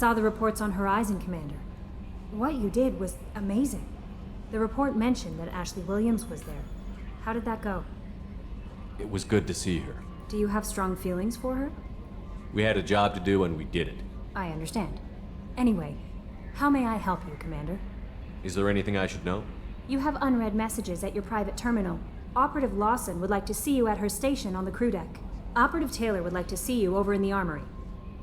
saw the reports on Horizon, Commander. What you did was amazing. The report mentioned that Ashley Williams was there. How did that go? It was good to see her. Do you have strong feelings for her? We had a job to do and we did it. I understand. Anyway, how may I help you, Commander? Is there anything I should know? You have unread messages at your private terminal. Operative Lawson would like to see you at her station on the crew deck. Operative Taylor would like to see you over in the armory.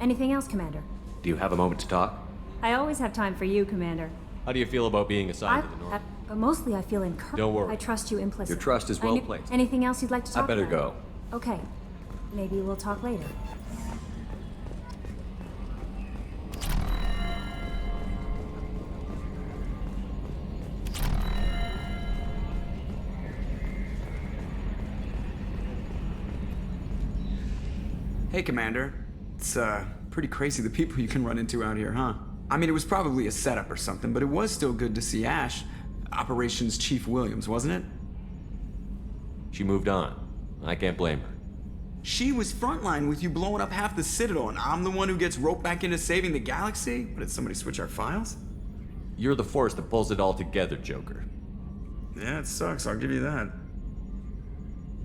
Anything else, Commander? Do you have a moment to talk? I always have time for you, Commander. How do you feel about being assigned to the North? Mostly I feel encouraged. Don't worry. I trust you implicitly. Your trust is well placed. Anything else you'd like to talk about? I better go. Okay. Maybe we'll talk later. Hey, Commander. It's, pretty crazy the people you can run into out here, huh? I mean, it was probably a setup or something, but it was still good to see Ash. Operations Chief Williams, wasn't it? She moved on. I can't blame her. She was frontline with you blowing up half the Citadel, and I'm the one who gets roped back into saving the galaxy? But did somebody switch our files? You're the force that pulls it all together, Joker. Yeah, it sucks, I'll give you that.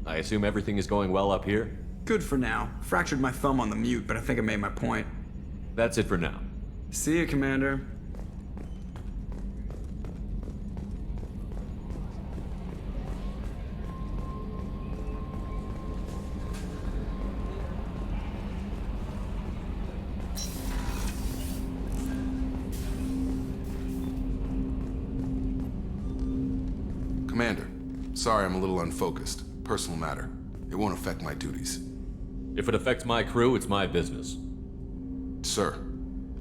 I assume everything is going well up here? Good for now. Fractured my thumb on the mute, but I think I made my point. That's it for now. See you, Commander. Commander, sorry I'm a little unfocused. Personal matter. It won't affect my duties. If it affects my crew, it's my business. Sir,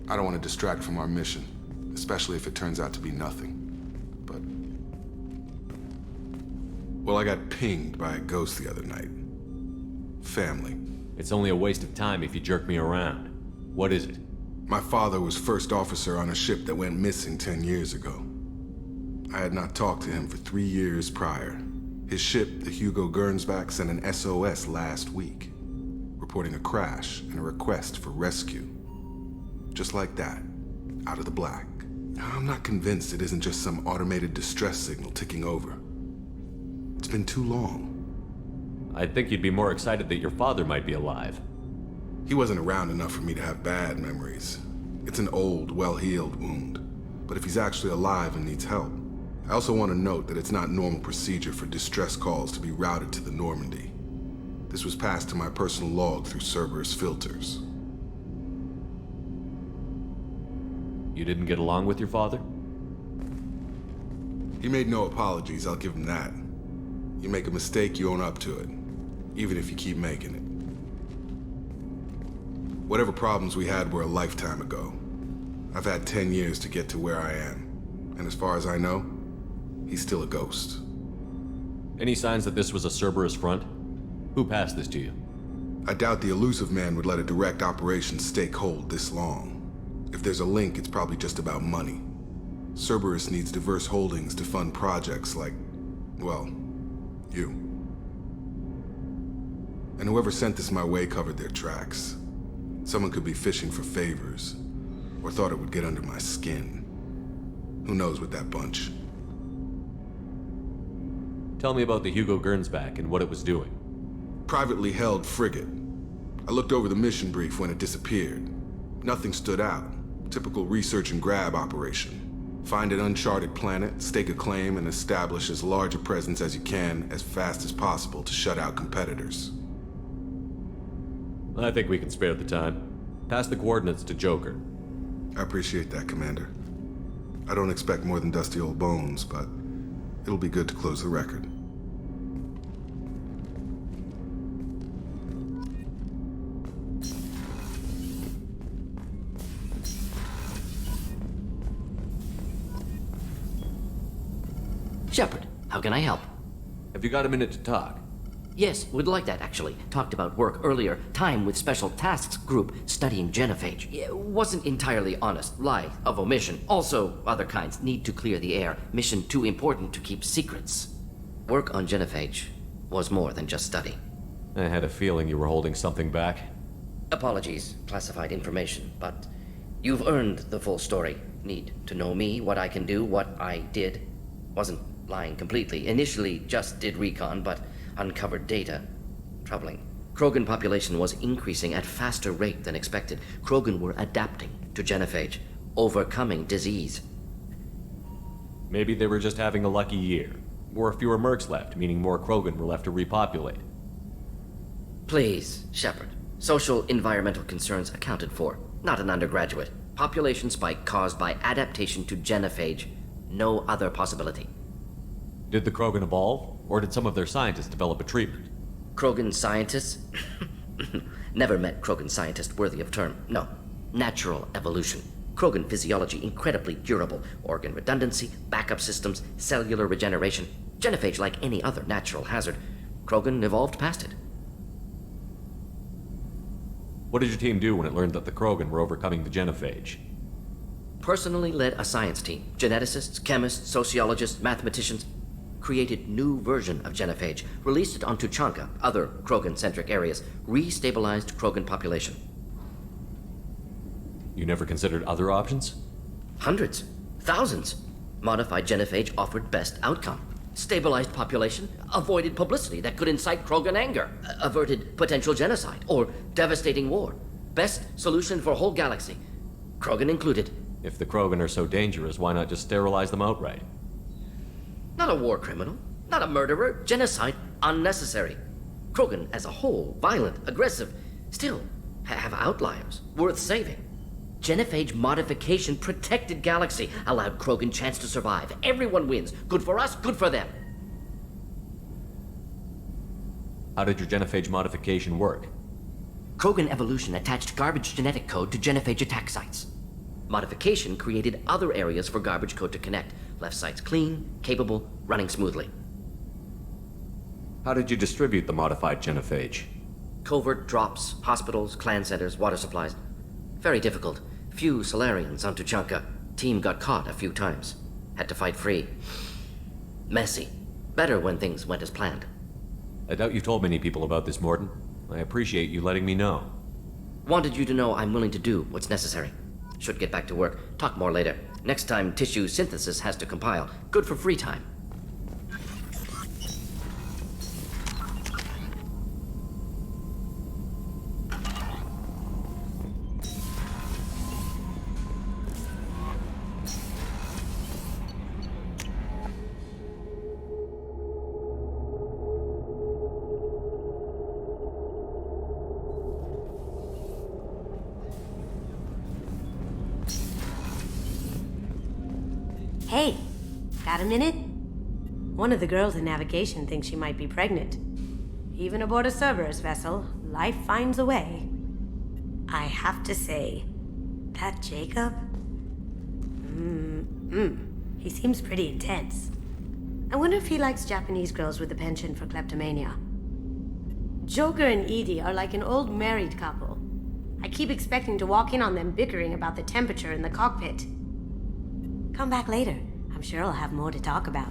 I don't want to distract from our mission, especially if it turns out to be nothing. But... well, I got pinged by a ghost the other night. Family. It's only a waste of time if you jerk me around. What is it? My father was first officer on a ship that went missing 10 years ago. I had not talked to him for 3 years prior. His ship, the Hugo Gernsback, sent an SOS last week, reporting a crash and a request for rescue. Just like that, out of the black. I'm not convinced it isn't just some automated distress signal ticking over. It's been too long. I'd think you'd be more excited that your father might be alive. He wasn't around enough for me to have bad memories. It's an old, well-healed wound. But if he's actually alive and needs help, I also want to note that it's not normal procedure for distress calls to be routed to the Normandy. This was passed to my personal log through Cerberus filters. You didn't get along with your father? He made no apologies, I'll give him that. You make a mistake, you own up to it, even if you keep making it. Whatever problems we had were a lifetime ago. I've had 10 years to get to where I am, and as far as I know, he's still a ghost. Any signs that this was a Cerberus front? Who passed this to you? I doubt the elusive man would let a direct operation stake hold this long. If there's a link, it's probably just about money. Cerberus needs diverse holdings to fund projects like, well, you. And whoever sent this my way covered their tracks. Someone could be fishing for favors, or thought it would get under my skin. Who knows with that bunch? Tell me about the Hugo Gernsback and what it was doing. Privately held frigate. I looked over the mission brief when it disappeared. Nothing stood out. Typical research and grab operation. Find an uncharted planet, stake a claim, and establish as large a presence as you can as fast as possible to shut out competitors. I think we can spare the time. Pass the coordinates to Joker. I appreciate that, Commander. I don't expect more than dusty old bones, but it'll be good to close the record. Shepard, how can I help? Have you got a minute to talk? Yes, would like that, actually. Talked about work earlier. Time with Special Tasks Group studying genophage. Wasn't entirely honest. Lie of omission. Also, other kinds. Need to clear the air. Mission too important to keep secrets. Work on genophage was more than just study. I had a feeling you were holding something back. Apologies, classified information, but You've earned the full story. Need to know me, what I can do, what I did. Wasn't lying completely. Initially just did recon, but uncovered data. Troubling. Krogan population was increasing at faster rate than expected. Krogan were adapting to genophage, overcoming disease. Maybe they were just having a lucky year. Or fewer mercs left, meaning more Krogan were left to repopulate. Please, Shepard. Social environmental concerns accounted for. Not an undergraduate. Population spike caused by adaptation to genophage. No other possibility. Did the Krogan evolve, or did some of their scientists develop a treatment? Krogan scientists? Never met Krogan scientist worthy of term. No. Natural evolution. Krogan physiology incredibly durable. Organ redundancy, backup systems, cellular regeneration. Genophage like any other natural hazard. Krogan evolved past it. What did your team do when it learned that the Krogan were overcoming the genophage? Personally led a science team. Geneticists, chemists, sociologists, mathematicians. Created new version of genophage. Released it on Tuchanka, other Krogan-centric areas. Restabilized Krogan population. You never considered other options? Hundreds. Thousands. Modified genophage offered best outcome. Stabilized population, avoided publicity that could incite Krogan anger, averted potential genocide, or devastating war. Best solution for whole galaxy. Krogan included. If the Krogan are so dangerous, why not just sterilize them outright? Not a war criminal, not a murderer. Genocide, unnecessary. Krogan as a whole, violent, aggressive, still have outliers, worth saving. Genophage modification protected galaxy, allowed Krogan chance to survive. Everyone wins. Good for us, good for them. How did your genophage modification work? Krogan evolution attached garbage genetic code to genophage attack sites. Modification created other areas for garbage code to connect. Left sites clean, capable, running smoothly. How did you distribute the modified genophage? Covert drops, hospitals, clan centers, water supplies. Very difficult. Few Solarians on Tuchanka. Team got caught a few times. Had to fight free. Messy. Better when things went as planned. I doubt you told many people about this, Mordin. I appreciate you letting me know. Wanted you to know I'm willing to do what's necessary. Should get back to work. Talk more later. Next time tissue synthesis has to compile. Good for free time. Hey, got a minute? One of the girls in navigation thinks she might be pregnant. Even aboard a Cerberus vessel, life finds a way. I have to say, that Jacob? He seems pretty intense. I wonder if he likes Japanese girls with a penchant for kleptomania. Joker and Edie are like an old married couple. I keep expecting to walk in on them bickering about the temperature in the cockpit. Come back later. I'm sure I'll have more to talk about.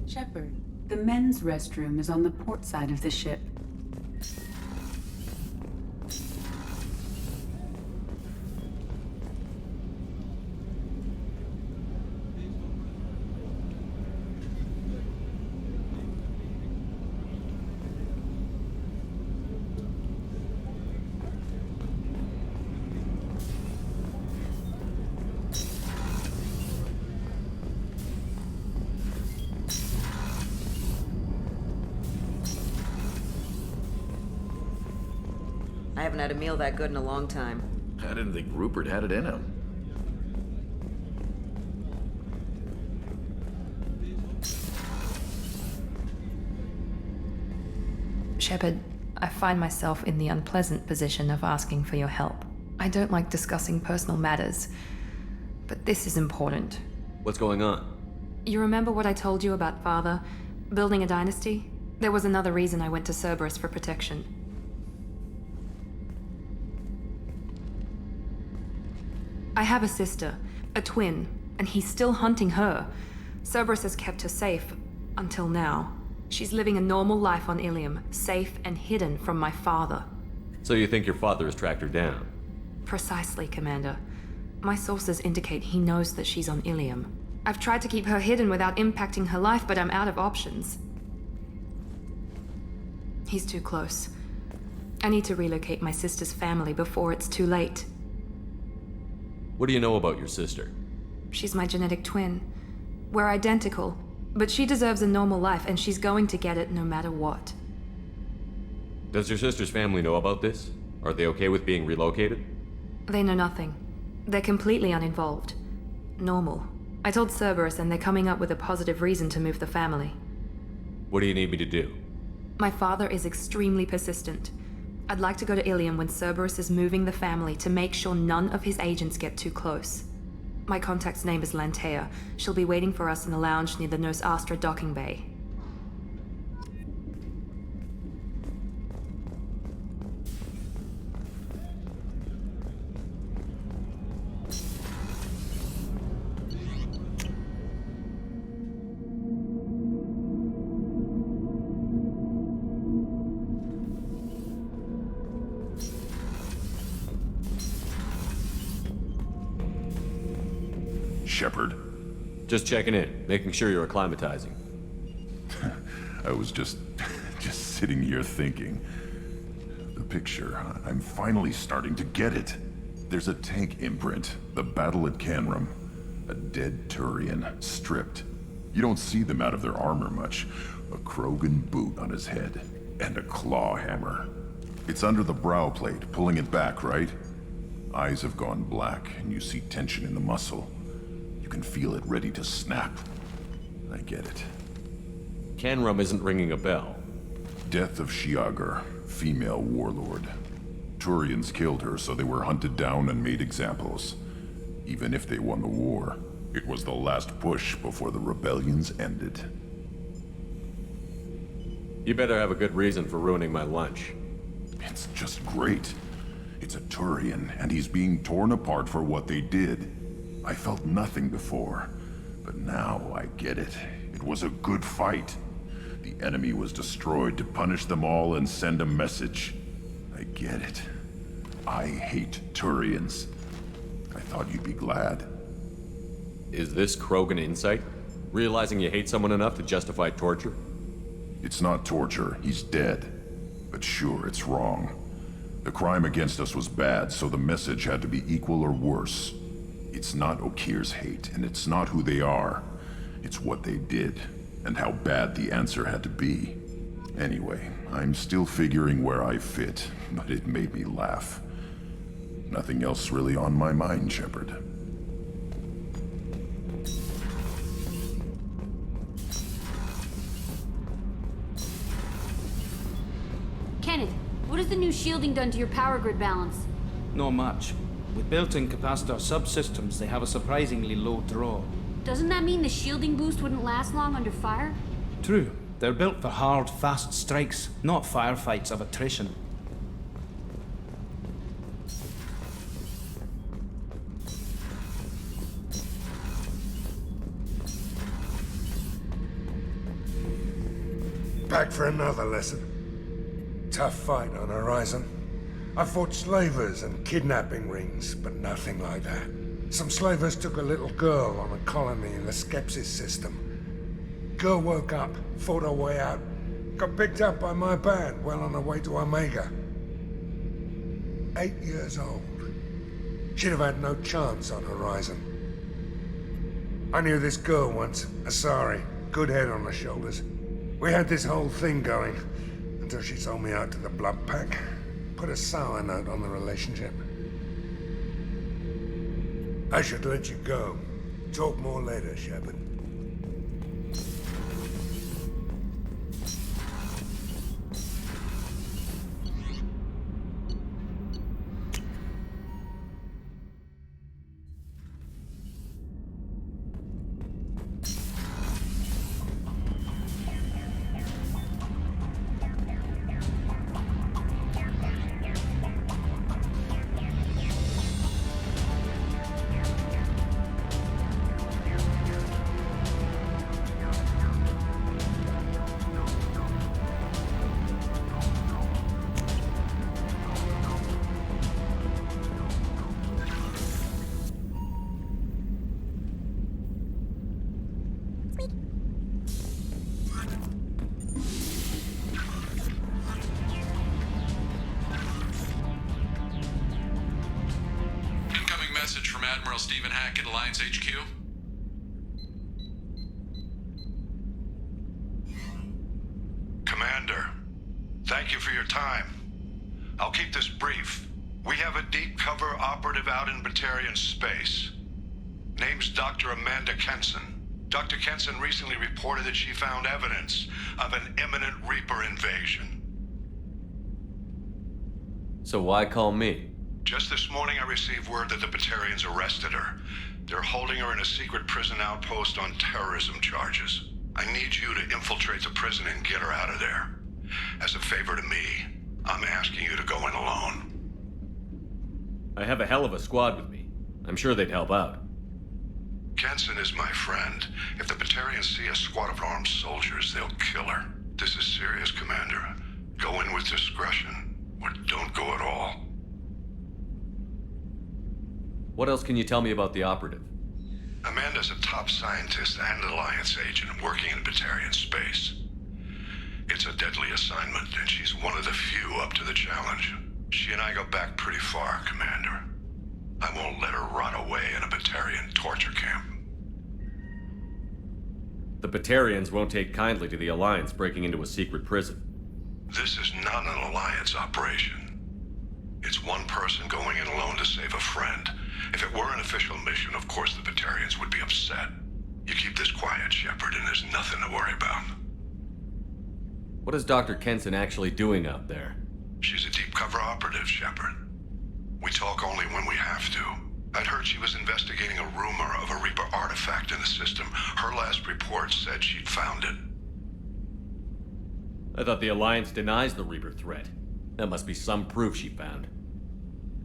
Shepard, the men's restroom is on the port side of the ship. haven't had a meal that good in a long time. I didn't think Rupert had it in him. Shepard, I find myself in the unpleasant position of asking for your help. I don't like discussing personal matters, but this is important. What's going on? You remember what I told you about Father? Building a dynasty? There was another reason I went to Cerberus for protection. I have a sister, a twin, and he's still hunting her. Cerberus has kept her safe, until now. She's living a normal life on Ilium, safe and hidden from my father. So you think your father has tracked her down? Precisely, Commander. My sources indicate he knows that she's on Ilium. I've tried to keep her hidden without impacting her life, but I'm out of options. He's too close. I need to relocate my sister's family before it's too late. What do you know about your sister? She's my genetic twin. We're identical, but she deserves a normal life, and she's going to get it no matter what. Does your sister's family know about this? Are they okay with being relocated? They know nothing. They're completely uninvolved. Normal. I told Cerberus, and they're coming up with a positive reason to move the family. What do you need me to do? My father is extremely persistent. I'd like to go to Ilium when Cerberus is moving the family to make sure none of his agents get too close. My contact's name is Lantea. She'll be waiting for us in the lounge near the Nos Astra docking bay. Shepard? Just checking in, making sure you're acclimatizing. I was just sitting here thinking. The picture, I'm finally starting to get it. There's a tank imprint, the battle at Canrum. A dead Turian, stripped. You don't see them out of their armor much. A Krogan boot on his head, and a claw hammer. It's under the brow plate, pulling it back, right? Eyes have gone black, and you see tension in the muscle. You can feel it ready to snap. I get it. Canrum isn't ringing a bell. Death of Shiagar, female warlord. Turians killed her, so they were hunted down and made examples. Even if they won the war, it was the last push before the rebellions ended. You better have a good reason for ruining my lunch. It's just great. It's a Turian, and he's being torn apart for what they did. I felt nothing before, but now I get it. It was a good fight. The enemy was destroyed to punish them all and send a message. I get it. I hate Turians. I thought you'd be glad. Is this Krogan insight? Realizing you hate someone enough to justify torture? It's not torture. He's dead. But sure, it's wrong. The crime against us was bad, so the message had to be equal or worse. It's not Okir's hate, and it's not who they are. It's what they did, and how bad the answer had to be. Anyway, I'm still figuring where I fit, but it made me laugh. Nothing else really on my mind, Shepard. Kenneth, what has the new shielding done to your power grid balance? Not much. With built-in capacitor subsystems, they have a surprisingly low draw. Doesn't that mean the shielding boost wouldn't last long under fire? True. They're built for hard, fast strikes, not firefights of attrition. Back for another lesson. Tough fight on Horizon. I fought slavers and kidnapping rings, but nothing like that. Some slavers took a little girl on a colony in the Skepsis system. Girl woke up, fought her way out, got picked up by my band well on her way to Omega. 8 years old. She'd have had no chance on Horizon. I knew this girl once, Asari, good head on her shoulders. We had this whole thing going, until she sold me out to the Blood Pack. put a sour note on the relationship. I should let you go. Talk more later, Shepard. Message from Admiral Stephen Hackett, Alliance HQ. Commander, thank you for your time. I'll keep this brief. We have a deep cover operative out in Batarian space. Name's Dr. Amanda Kenson. Dr. Kenson recently reported that she found evidence of an imminent Reaper invasion. So why call me? Just this morning I received word that the Batarians arrested her. They're holding her in a secret prison outpost on terrorism charges. I need you to infiltrate the prison and get her out of there. As a favor to me, I'm asking you to go in alone. I have a hell of a squad with me. I'm sure they'd help out. Kenson is my friend. If the Batarians see a squad of armed soldiers, they'll kill her. This is serious, Commander. Go in with discretion, or don't go at all. What else can you tell me about the operative? Amanda's a top scientist and Alliance agent working in Batarian space. It's a deadly assignment, and she's one of the few up to the challenge. She and I go back pretty far, Commander. I won't let her rot away in a Batarian torture camp. The Batarians won't take kindly to the Alliance breaking into a secret prison. This is not an Alliance operation. It's one person going in alone to save a friend. If it were an official mission, of course the Batarians would be upset. You keep this quiet, Shepard, and there's nothing to worry about. What is Dr. Kenson actually doing out there? She's a deep cover operative, Shepard. We talk only when we have to. I'd heard she was investigating a rumor of a Reaper artifact in the system. Her last report said she'd found it. I thought the Alliance denies the Reaper threat. That must be some proof she found.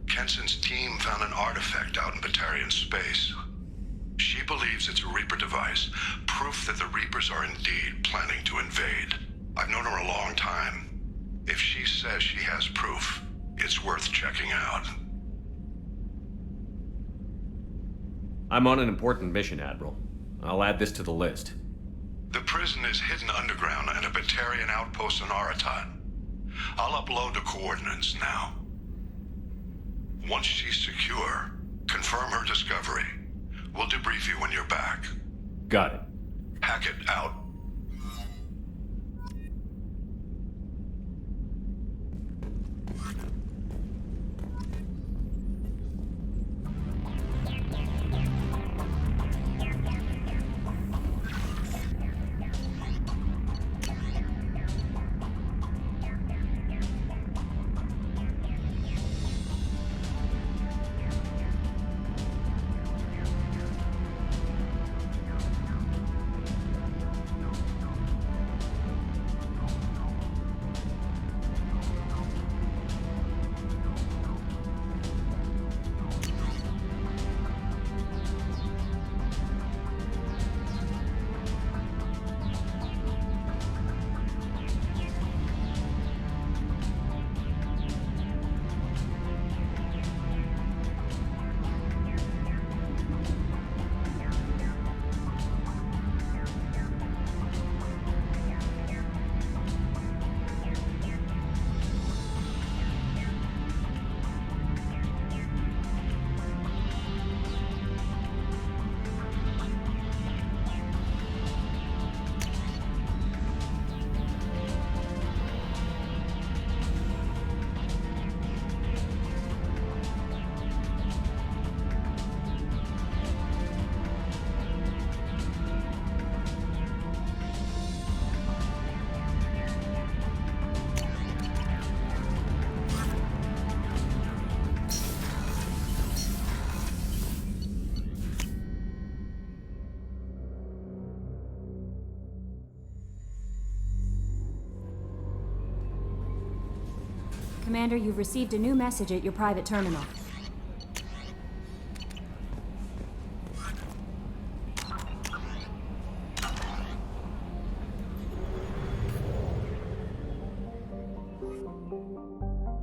Kenson's team found an artifact out in Batarian space. She believes it's a Reaper device, proof that the Reapers are indeed planning to invade. I've known her a long time. If she says she has proof, it's worth checking out. I'm on an important mission, Admiral. I'll add this to the list. The prison is hidden underground at a Batarian outpost on Aratat. I'll upload the coordinates now. Once she's secure, confirm her discovery. We'll debrief you when you're back. Got it. Hackett out. Commander, you've received a new message at your private terminal.